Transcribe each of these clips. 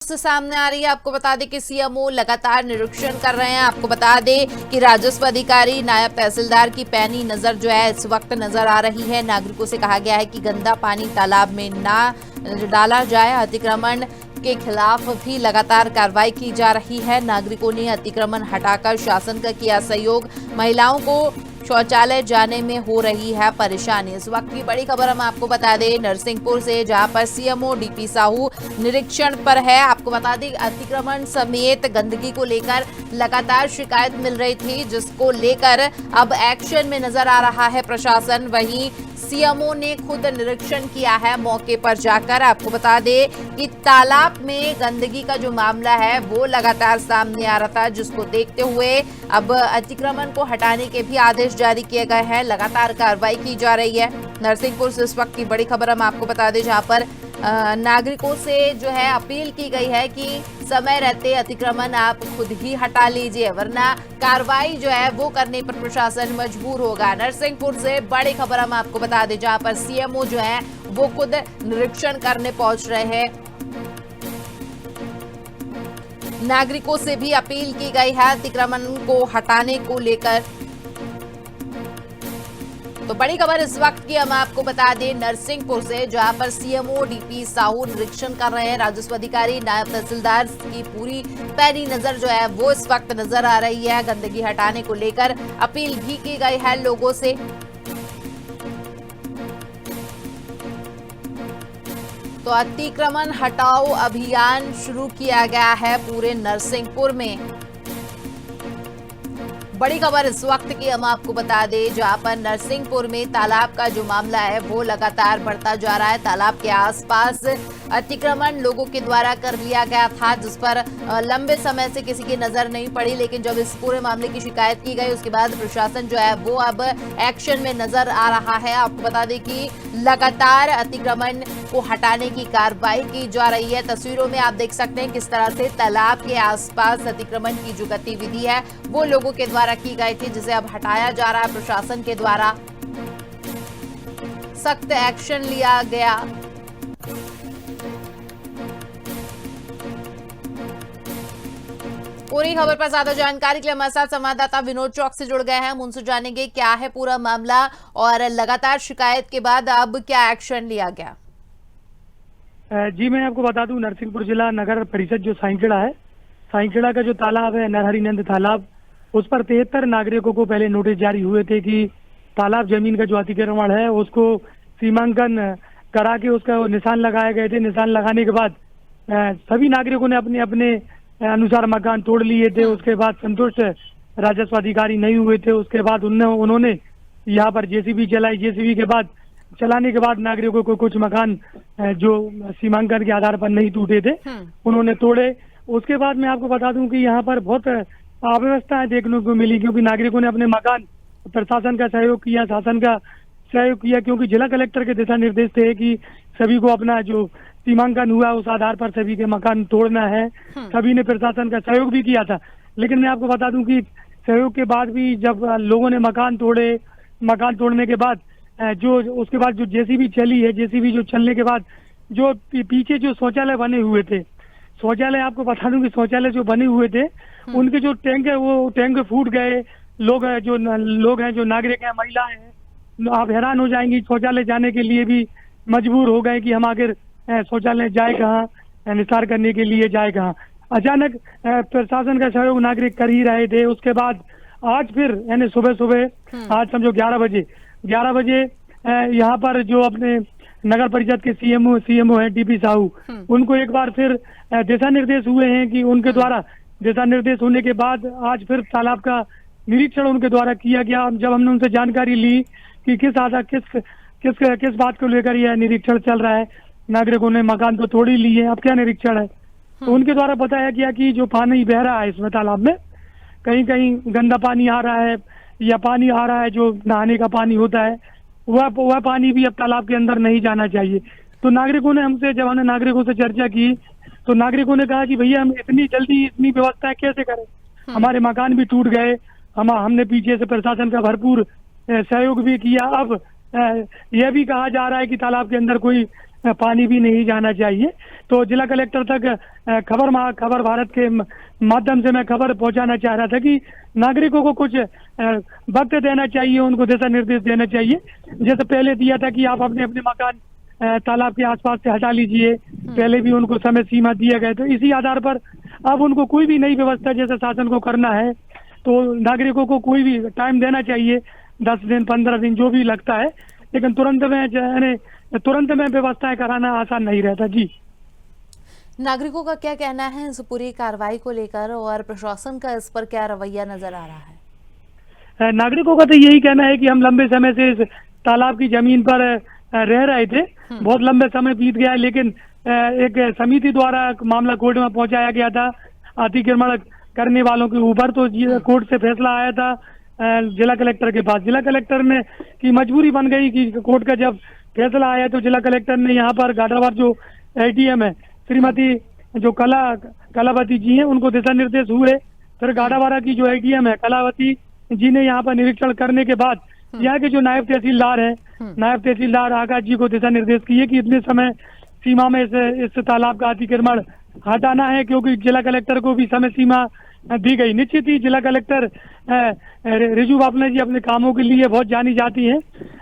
से सामने आ रही है। आपको बता दें कि सीएमओ लगातार निरीक्षण कर रहे हैं। आपको बता दें कि राजस्व अधिकारी नायब तहसीलदार की पैनी नजर जो है इस वक्त नजर आ रही है। नागरिकों से कहा गया है कि गंदा पानी तालाब में ना डाला जाए। अतिक्रमण के खिलाफ भी लगातार कार्रवाई की जा रही है। नागरिकों ने अतिक्रमण हटाकर शासन का किया सहयोग। महिलाओं को शौचालय जाने में हो रही है परेशानी। इस वक्त की बड़ी खबर हम आपको बता दें नरसिंहपुर से, जहां पर सीएमओ डीपी साहू निरीक्षण पर है। आपको बता दें अतिक्रमण समेत गंदगी को लेकर लगातार शिकायत मिल रही थी, जिसको लेकर अब एक्शन में नजर आ रहा है प्रशासन। वहीं सीएमओ ने खुद निरीक्षण किया है मौके पर जाकर। आपको बता दें कि तालाब में गंदगी का जो मामला है वो लगातार सामने आ रहा था, जिसको देखते हुए अब अतिक्रमण को हटाने के भी आदेश जारी किए गए हैं। लगातार कार्रवाई की जा रही है। नरसिंहपुर से इस वक्त की बड़ी खबर हम आपको बता दें, जहां पर नागरिकों से जो है अपील की गई है कि समय रहते अतिक्रमण आप खुद ही हटा लीजिए, वरना कार्रवाई जो है वो करने पर प्रशासन मजबूर होगा। नरसिंहपुर से बड़ी खबर हम आपको बता दें, जहां पर सीएमओ जो है वो खुद निरीक्षण करने पहुंच रहे हैं। नागरिकों से भी अपील की गई है अतिक्रमण को हटाने को लेकर। तो बड़ी खबर इस वक्त की हम आपको बता दें नरसिंहपुर से, जहां पर सीएमओ डीपी साहू निरीक्षण कर रहे हैं। राजस्व अधिकारी नायब तहसीलदार की पूरी पैनी नजर जो है वो इस वक्त नजर आ रही है। गंदगी हटाने को लेकर अपील भी की गई है लोगों से। तो अतिक्रमण हटाओ अभियान शुरू किया गया है पूरे नरसिंहपुर में। बड़ी खबर इस वक्त की हम आपको बता दें, जहां पर नरसिंहपुर में तालाब का जो मामला है वो लगातार बढ़ता जा रहा है। तालाब के आसपास अतिक्रमण लोगों के द्वारा कर लिया गया था, जिस पर लंबे समय से किसी की नजर नहीं पड़ी, लेकिन जब इस पूरे मामले की शिकायत की गई उसके बाद प्रशासन जो है वो अब एक्शन में नजर आ रहा है। आपको बता दें कि लगातार अतिक्रमण को हटाने की कार्रवाई की जा रही है। तस्वीरों में आप देख सकते हैं किस तरह से तालाब के आसपास अतिक्रमण की जो गतिविधि है वो लोगों के द्वारा की गई थी, जिसे अब हटाया जा रहा है प्रशासन के द्वारा। सख्त एक्शन लिया गया। पूरी खबर पर ज्यादा जानकारी के लिए हमारे साथ संवाददाता विनोद चौक से जुड़ गए हैं। हम उनसे जानेंगे क्या है पूरा मामला और लगातार शिकायत के बाद अब क्या एक्शन लिया गया। जी मैं आपको बता दूं, नरसिंहपुर जिला नगर परिषद जो साईखेड़ा है, साईखेड़ा का जो तालाब है नरहरि नंद तालाब, उस पर 73 नागरिकों को पहले नोटिस जारी हुए थे कि तालाब जमीन का जो अतिक्रमण है उसको सीमांकन करा के उसका निशान लगाए गए थे। निशान लगाने के बाद सभी नागरिकों ने अपने अपने अनुसार मकान तोड़ लिए थे। उसके बाद संतुष्ट राजस्व अधिकारी नहीं हुए थे। उसके बाद उन्होंने यहाँ पर जेसीबी चलाई। जेसीबी के बाद चलाने के बाद नागरिकों को कुछ मकान जो सीमांकन के आधार पर नहीं टूटे थे उन्होंने तोड़े। उसके बाद मैं आपको बता दूं कि यहाँ पर बहुत अव्यवस्था देखने को मिली, क्योंकि नागरिकों ने अपने मकान प्रशासन का सहयोग किया, शासन का सहयोग किया, क्योंकि जिला कलेक्टर के दिशा निर्देश थे कि सभी को अपना जो सीमांकन हुआ उस आधार पर सभी के मकान तोड़ना है। सभी ने प्रशासन का सहयोग भी किया था। लेकिन मैं आपको बता दूं कि सहयोग के बाद भी जब लोगों ने मकान तोड़े, मकान तोड़ने के बाद जो उसके बाद जो जेसीबी चली है, जेसीबी जो चलने के बाद जो पीछे जो शौचालय बने हुए थे, शौचालय आपको बता दूं कि शौचालय जो बने हुए थे उनके जो टैंक है वो टैंक फूट गए। लोग हैं जो नागरिक हैं, महिलाएं हैं, आप हैरान हो जाएंगी, शौचालय जाने के लिए भी मजबूर हो गए कि हम आखिर शौचालय जाए कहाँ, निस्तार करने के लिए जाए कहाँ। अचानक प्रशासन का सहयोग नागरिक कर ही रहे थे। उसके बाद आज फिर यानी सुबह आज समझो 11 बजे यहाँ पर जो अपने नगर परिषद के सीएमओ है डीपी साहू, उनको एक बार फिर दिशा निर्देश हुए हैं कि उनके द्वारा दिशा निर्देश होने के बाद आज फिर तालाब का निरीक्षण उनके द्वारा किया गया। जब हमने उनसे जानकारी ली कि किस बात को लेकर यह निरीक्षण चल रहा है, नागरिकों ने मकान तो तोड़ ही लिए, अब क्या निरीक्षण है, तो उनके द्वारा बताया गया कि जो पानी बह रहा है इसमें तालाब में कहीं कहीं गंदा पानी आ रहा है या पानी आ रहा है जो नहाने का पानी होता है, वह पानी भी अब तालाब के अंदर नहीं जाना चाहिए। तो नागरिकों ने जब हमने नागरिकों से चर्चा की तो नागरिकों ने कहा कि भैया हम इतनी जल्दी इतनी व्यवस्था कैसे करें, हमारे मकान भी टूट गए, हमने पीछे से प्रशासन का भरपूर सहयोग भी किया। अब यह भी कहा जा रहा है कि तालाब के अंदर कोई पानी भी नहीं जाना चाहिए। तो जिला कलेक्टर तक खबर भारत के माध्यम से मैं खबर पहुंचाना चाह रहा था कि नागरिकों को कुछ वक्त देना चाहिए, उनको दिशा निर्देश देना चाहिए। जैसे पहले दिया था कि आप अपने अपने मकान तालाब के आसपास से हटा लीजिए, पहले भी उनको समय सीमा दिया गया। तो इसी आधार पर अब उनको कोई भी नई व्यवस्था जैसे शासन को करना है तो नागरिकों को कोई भी टाइम देना चाहिए, 10 दिन 15 दिन जो भी लगता है, लेकिन तुरंत में व्यवस्थाएं कराना आसान नहीं रहता। जी, नागरिकों का क्या कहना है इस पूरी कार्रवाई को लेकर और प्रशासन का इस पर क्या रवैया नजर आ रहा है? नागरिकों का तो यही कहना है कि हम लंबे समय से इस तालाब की जमीन पर रह रहे थे, बहुत लंबे समय बीत गया है, लेकिन एक समिति द्वारा मामला कोर्ट में पहुंचाया गया था अतिक्रमण करने वालों के ऊपर। तो कोर्ट से फैसला आया था जिला कलेक्टर के पास। जिला कलेक्टर ने की मजबूरी बन गई कि कोर्ट का जब फैसला आया तो जिला कलेक्टर ने यहाँ पर गाड़ावार जो एडीएम है श्रीमती जो कलावती जी हैं उनको दिशा निर्देश हुए। फिर गाड़ावाड़ा की जो एडीएम है कलावती जी ने यहाँ पर निरीक्षण करने के बाद यहाँ के जो नायब तहसीलदार है नायब तहसीलदार आकाश जी को दिशा निर्देश किए कि इतने समय सीमा में इस तालाब का अतिक्रमण हटाना है, क्योंकि जिला कलेक्टर को भी समय सीमा दी गई। निश्चित ही जिला कलेक्टर रिजू बापना जी अपने कामों के लिए बहुत जानी जाती हैं,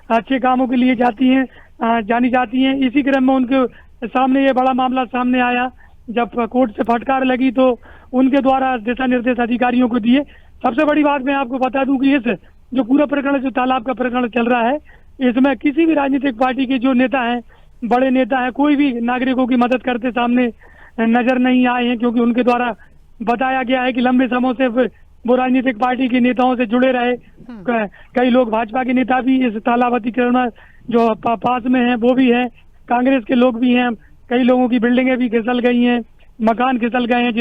अच्छे कामों के लिए जानी जाती हैं। इसी क्रम में उनके सामने ये बड़ा मामला सामने आया, जब कोर्ट से फटकार लगी तो उनके द्वारा दिशा निर्देश अधिकारियों को दिए। सबसे बड़ी बात मैं आपको बता दूं कि इस जो पूरा प्रकरण जो तालाब का प्रकरण चल रहा है, इसमें किसी भी राजनीतिक पार्टी के जो नेता हैं, बड़े नेता हैं, कोई भी नागरिकों की मदद करते सामने नजर नहीं आए हैं, क्योंकि उनके द्वारा बताया गया है कि लंबे समय से वो राजनीतिक पार्टी के नेताओं से जुड़े रहे। कई लोग भाजपा के नेता भी इस तालाब अतिक्रमण जो पास में है वो भी है, कांग्रेस के लोग भी हैं, कई लोगों की बिल्डिंगें भी फिसल गई हैं, मकान फिसल गए हैं,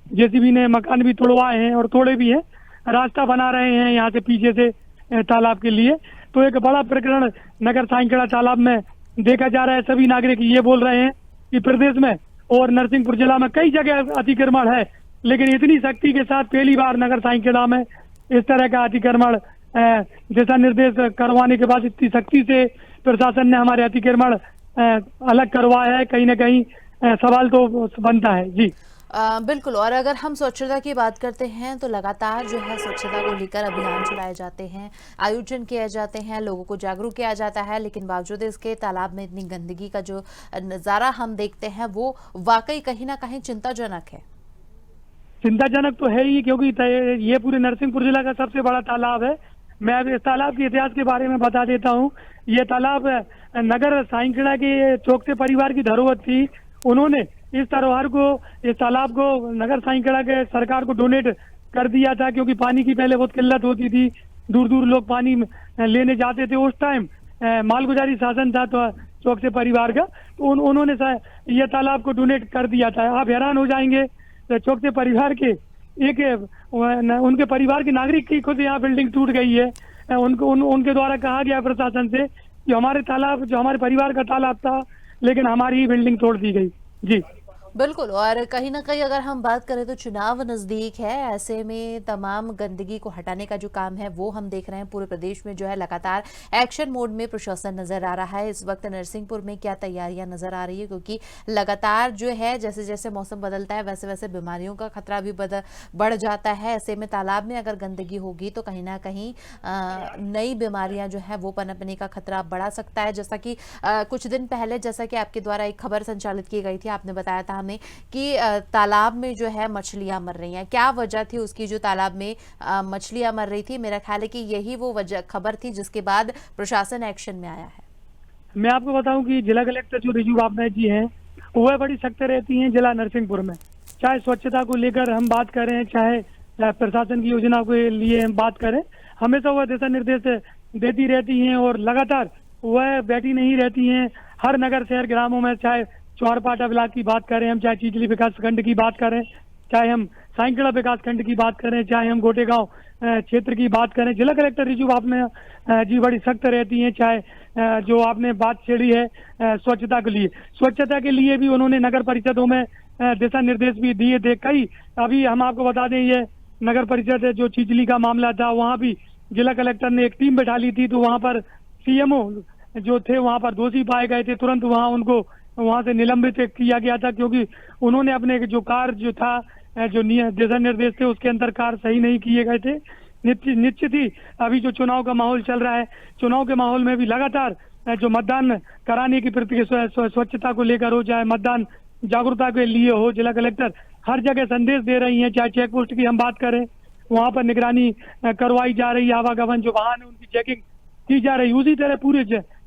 जेसीबी ने मकान भी तोड़वाए हैं और तोड़े भी हैं, रास्ता बना रहे हैं यहाँ से पीछे से तालाब के लिए। तो एक बड़ा प्रकरण नगर साइंखेड़ा तालाब में देखा जा रहा है। सभी नागरिक ये बोल रहे हैं कि प्रदेश में और नरसिंहपुर जिला में कई जगह अतिक्रमण है, लेकिन इतनी सख्ती के साथ पहली बार नगर साइंखेड़ा में इस तरह का अतिक्रमण दिशा निर्देश करवाने के बाद इतनी सख्ती से प्रशासन ने हमारे अतिक्रमण अलग करवाया है। कहीं ना कहीं सवाल तो बनता है। जी बिल्कुल। और अगर हम स्वच्छता की बात करते हैं तो लगातार जो है स्वच्छता को लेकर अभियान चलाए जाते हैं, आयोजन किए जाते हैं, लोगों को जागरूक किया जाता है, लेकिन बावजूद इसके तालाब में इतनी गंदगी का जो नज़ारा हम देखते हैं वो वाकई कहीं ना कहीं चिंताजनक है। चिंताजनक तो है ही, क्योंकि ये पूरे नरसिंहपुर जिला का सबसे बड़ा तालाब है। मैं अब इस तालाब के इतिहास के बारे में बता देता हूँ। ये तालाब नगर साइंखेड़ा के चौकसे परिवार की धरोहर थी। उन्होंने इस धरोहर को, इस तालाब को नगर साइंखेड़ा के सरकार को डोनेट कर दिया था, क्योंकि पानी की पहले बहुत किल्लत होती थी, दूर दूर लोग पानी लेने जाते थे। उस टाइम मालगुजारी शासन था तो चौकसे परिवार का, तो उन्होंने ये तालाब को डोनेट कर दिया था। आप हैरान हो जाएंगे, चौकसे परिवार के उनके परिवार के नागरिक की खुद यहाँ बिल्डिंग टूट गई है। उनके द्वारा कहा गया प्रशासन से कि हमारे तालाब जो हमारे परिवार का तालाब था, लेकिन हमारी ही बिल्डिंग तोड़ दी गई। जी बिल्कुल। और कहीं ना कहीं अगर हम बात करें तो चुनाव नज़दीक है, ऐसे में तमाम गंदगी को हटाने का जो काम है वो हम देख रहे हैं पूरे प्रदेश में जो है लगातार एक्शन मोड में प्रशासन नज़र आ रहा है। इस वक्त नरसिंहपुर में क्या तैयारियां नज़र आ रही है, क्योंकि लगातार जो है जैसे जैसे मौसम बदलता है वैसे वैसे बीमारियों का खतरा भी बढ़ जाता है। ऐसे में तालाब में अगर गंदगी होगी तो कहीं ना कहीं नई बीमारियां जो है वो पनपने का खतरा बढ़ा सकता है। जैसा कि कुछ दिन पहले जैसा कि आपके द्वारा एक खबर संचालित की गई थी, आपने बताया था कि तालाब में जो है मछलियां मर रही हैं। क्या वजह थी उसकी जो तालाब में मछलियां मर रही थी? मेरा ख्याल है कि यही वो वजह खबर थी जिसके बाद प्रशासन एक्शन में आया है। मैं आपको बताऊं कि जिला कलेक्टर जो रिजू बापना जी हैं वह बड़ी सख्त रहती हैं जिला नरसिंहपुर में। चाहे स्वच्छता को लेकर हम बात करें, चाहे प्रशासन की योजना के लिए हम बात करें, हमेशा वह दिशा निर्देश देती रहती हैं और लगातार वह बैठी नहीं रहती हैं। हर नगर शहर ग्रामों में, चाहे चौरपाटा ब्लॉक की बात करें हम, चाहे चिचली विकास खंड की बात करें, चाहे हम साइंखेड़ा विकास खंड की बात करें, चाहे हम गोटेगांव क्षेत्र की बात करें, जिला कलेक्टर रिजू बापना जी बड़ी सख्त रहती हैं। चाहे जो आपने बात छेड़ी है स्वच्छता के लिए भी उन्होंने नगर परिषदों में दिशा निर्देश भी दिए थे कई। अभी हम आपको बता दें, ये नगर परिषद जो चिचली का मामला था, वहाँ भी जिला कलेक्टर ने एक टीम बैठा ली थी, तो वहाँ पर सीएमओ जो थे वहां पर दोषी पाए गए थे, तुरंत वहां उनको वहां से निलंबित किया गया था, क्योंकि उन्होंने अपने जो कार्य जो था जो दिशा निर्देश थे उसके अंदर कार्य सही नहीं किए गए थे। निश्चित ही अभी जो चुनाव का माहौल चल रहा है, चुनाव के माहौल में भी लगातार जो मतदान कराने की प्रति स्वच्छता को लेकर हो, चाहे मतदान जागरूकता के लिए हो, जिला कलेक्टर हर जगह संदेश दे रही हैं। चाहे चेक पोस्ट की हम बात करें, वहां पर निगरानी करवाई जा रही है, आवागमन जो वाहन है उनकी चेकिंग की जा रही है। उसी तरह पूरे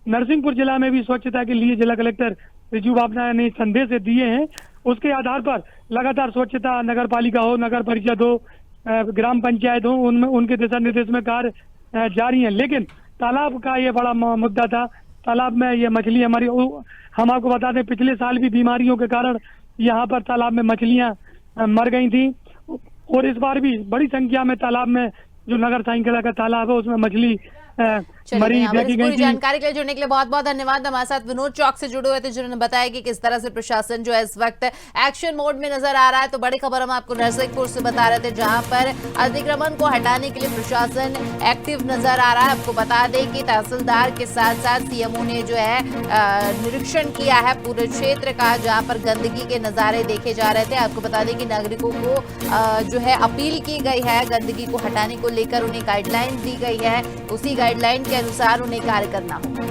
नरसिंहपुर जिला में भी स्वच्छता के लिए जिला कलेक्टर रिजू बाबना ने संदेश दिए हैं। उसके आधार पर लगातार स्वच्छता नगर पालिका हो, नगर परिषद हो, ग्राम पंचायत हो, उनमें उनके दिशा निर्देश में कार्य जारी है। लेकिन तालाब का ये बड़ा मुद्दा था। तालाब में ये मछली हमारी, हम आपको बता दें पिछले साल भी बीमारियों के कारण यहाँ पर तालाब में मछलियां मर गई थी, और इस बार भी बड़ी संख्या में तालाब में जो नगर साइंकिड़ा का तालाब है उसमें मछली मरी देखी गई पूरी थी। जानकारी के लिए जुड़ने के लिए बहुत बहुत धन्यवाद। हमारे साथ विनोद चौक से जुड़े हुए थे, जिन्होंने बताया कि किस तरह से प्रशासन जो है इस वक्त एक्शन मोड में नजर आ रहा है। तो बड़ी खबर हम आपको नरसिंहपुर से बता रहे थे, जहां पर अतिक्रमण को हटाने के लिए प्रशासन एक्टिव नजर आ रहा है। आपको बता दें कि तहसीलदार के साथ साथ सीएमओ ने जो है निरीक्षण किया है पूरे क्षेत्र का, जहां पर गंदगी के नजारे देखे जा रहे थे। आपको बता दें कि नागरिकों को जो है अपील की गई है, गंदगी को हटाने को लेकर उन्हें गाइडलाइन दी गई है, उसी गाइडलाइन के अनुसार उन्हें कार्य करना होगा।